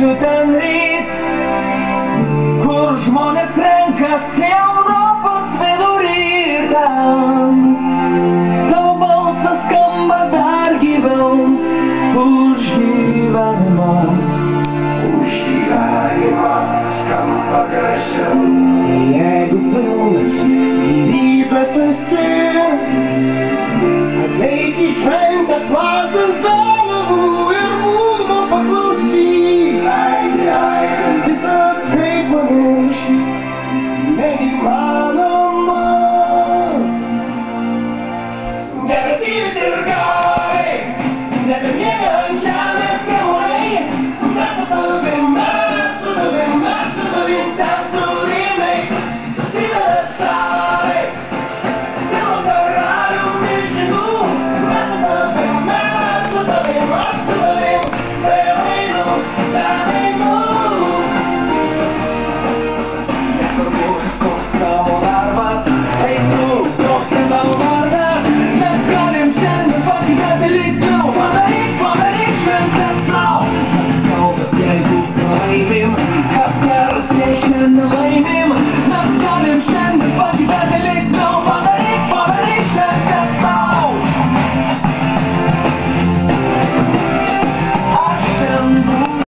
nuvyksiu ten ryt, kur žmonės renkasi Europos vidurį ir ten tavo balsas skamba dar gyviau už gyvenimą. Už gyvenimą skamba garsiau. Jeigu pilnas gyvybės esi, ateik į šventę plasant vėliavų ir būgnų paklausyk. Visa tai pamiršti neįmanoma. Nebetylis ir gal.